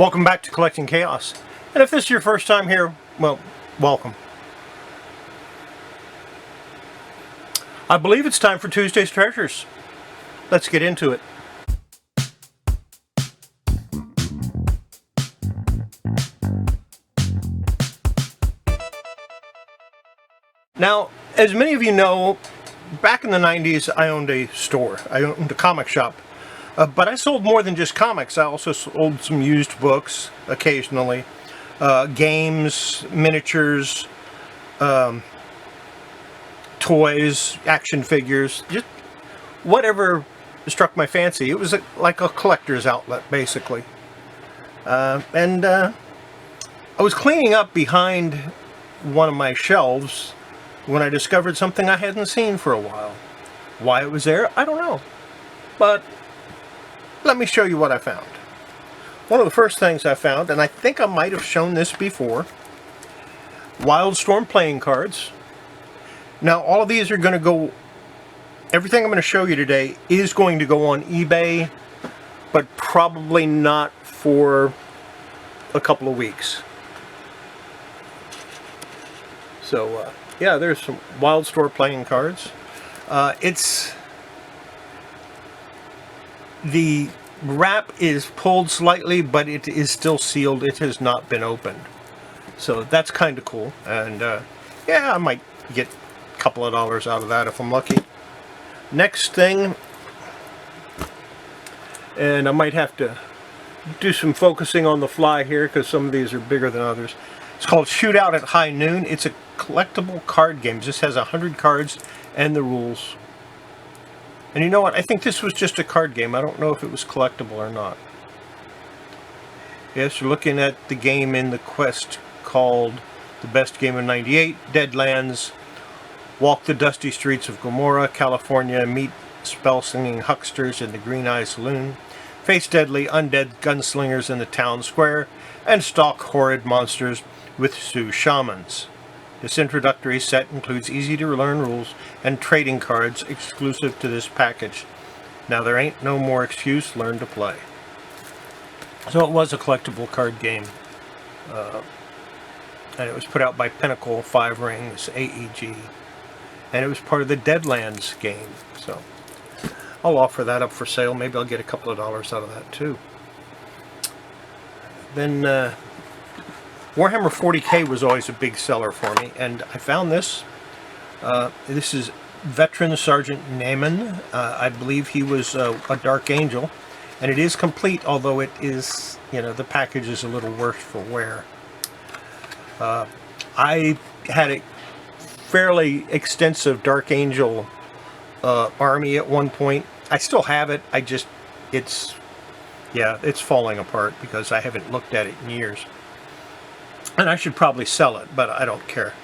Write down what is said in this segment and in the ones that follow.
Welcome back to Kollecting Kaos. And if this is your first time here, well, welcome. I believe it's time for Tuesday's Treasures. Let's get into it. Now, as many of you know, back in the 90s I owned a store. I owned a comic shop. But I sold more than just comics. I also sold some used books occasionally, games, miniatures, toys, action figures, just whatever struck my fancy. It was like a collector's outlet, basically. I was cleaning up behind one of my shelves when I discovered something I hadn't seen for a while. Why it was there, I don't know. But let me show you what I found. One of the first things I found, and I think I might have shown this before, Wildstorm playing cards. Now all of these are going to go, everything I'm going to show you today is going to go on eBay, but probably not for a couple of weeks. So yeah, there's some Wildstorm playing cards. The wrap is pulled slightly, but it is still sealed. It has not been opened. So that's kind of cool. And yeah, I might get a couple of dollars out of that if I'm lucky. Next thing, and I might have to do some focusing on the fly here because some of these are bigger than others. It's called Shootout at High Noon. It's a collectible card game. This has 100 cards and the rules. And you know what? I think this was just a card game. I don't know if it was collectible or not. Yes, you're looking at the game in the quest called The Best Game of '98, Deadlands, walk the dusty streets of Gomorrah, California, meet spell-singing hucksters in the Green Eye Saloon, face deadly undead gunslingers in the town square, and stalk horrid monsters with Sioux shamans. This introductory set includes easy-to-learn rules and trading cards exclusive to this package. Now there ain't no more excuse, learn to play. So it was a collectible card game. And it was put out by Pinnacle 5 Rings, AEG. And it was part of the Deadlands game. So I'll offer that up for sale. Maybe I'll get a couple of dollars out of that too. Then Warhammer 40K was always a big seller for me, and I found this. This is Veteran Sergeant Naaman. I believe he was a Dark Angel, and it is complete, although it is, you know, the package is a little worse for wear. I had a fairly extensive Dark Angel army at one point. I still have it. It's falling apart because I haven't looked at it in years. And I should probably sell it, but I don't care.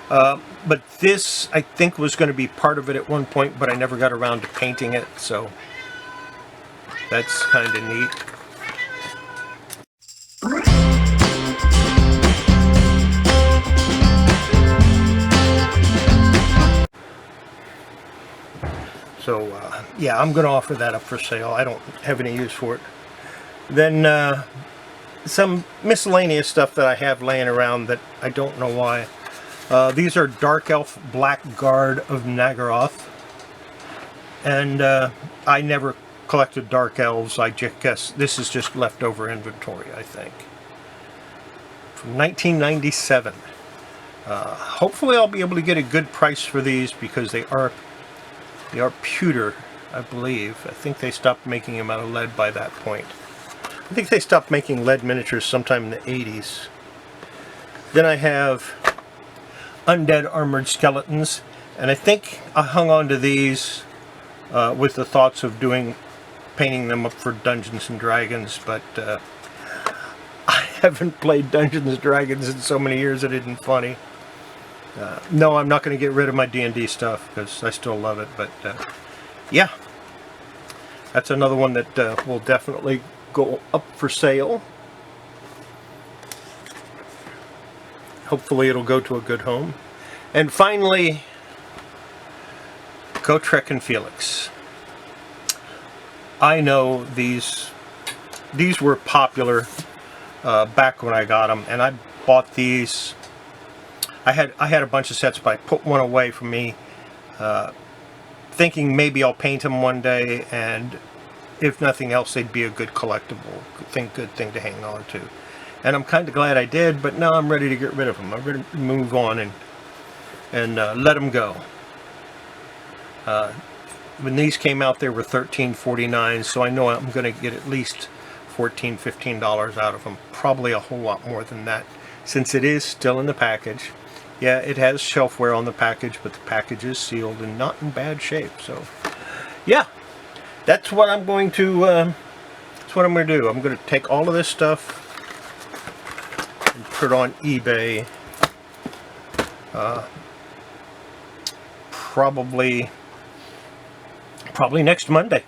But this, I think, was going to be part of it at one point, but I never got around to painting it, so that's kind of neat. So, yeah, I'm going to offer that up for sale. I don't have any use for it. Then, some miscellaneous stuff that I have laying around that I don't know why. These are Dark Elf Black Guard of Nagaroth. And I never collected Dark Elves. I guess this is just leftover inventory, I think. From 1997. Hopefully I'll be able to get a good price for these because they are pewter, I believe. I think they stopped making them out of lead by that point. I think they stopped making lead miniatures sometime in the 80s. Then I have Undead Armored Skeletons, and I think I hung on to these with the thoughts of painting them up for Dungeons and Dragons, but I haven't played Dungeons and Dragons in so many years it isn't funny. No, I'm not going to get rid of my D&D stuff because I still love it, but yeah, that's another one that will definitely go up for sale. Hopefully it'll go to a good home. And finally, Gotrek and Felix. I know these were popular back when I got them, and I bought these. I had a bunch of sets, but I put one away for me, thinking maybe I'll paint them one day, and if nothing else, they'd be a good collectible good thing to hang on to. And I'm kind of glad I did, but now I'm ready to get rid of them. I'm ready to move on and let them go. When these came out, they were $13.49, so I know I'm going to get at least $14, $15 out of them. Probably a whole lot more than that, since it is still in the package. Yeah, it has shelfware on the package, but the package is sealed and not in bad shape. So, yeah, that's what I'm going to. That's what I'm going to do. I'm going to take all of this stuff and put it on eBay. Probably next Monday.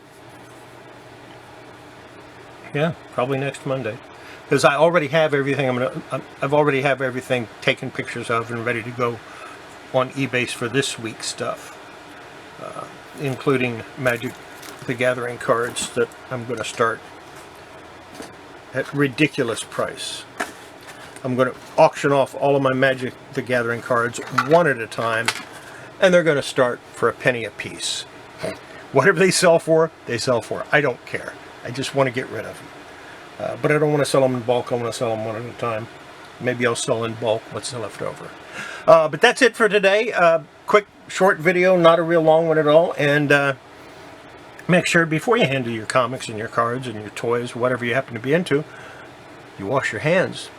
Yeah, probably next Monday, because I already have everything. I've already have everything taken pictures of and ready to go on eBay for this week's stuff, including Magic the Gathering cards that I'm going to start at ridiculous price. I'm going to auction off all of my Magic the Gathering cards one at a time, and they're going to start for a penny a piece. Whatever they sell for, they sell for. I don't care. I just want to get rid of them. But I don't want to sell them in bulk. I want to sell them one at a time. Maybe I'll sell in bulk what's left over. But that's it for today. Quick, short video, not a real long one at all. And make sure before you handle your comics and your cards and your toys, whatever you happen to be into, you wash your hands.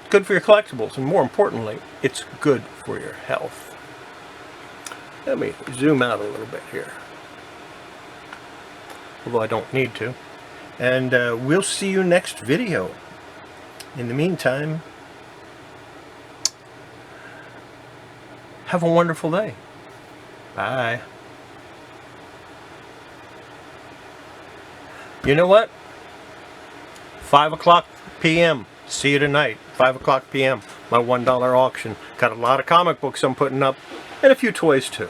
It's good for your collectibles, and more importantly, it's good for your health. Let me zoom out a little bit here, although I don't need to. And we'll see you next video. In the meantime, have a wonderful day. Bye. You know what? 5 o'clock p.m. See you tonight. 5 o'clock p.m. My $1 auction. Got a lot of comic books I'm putting up, and a few toys too.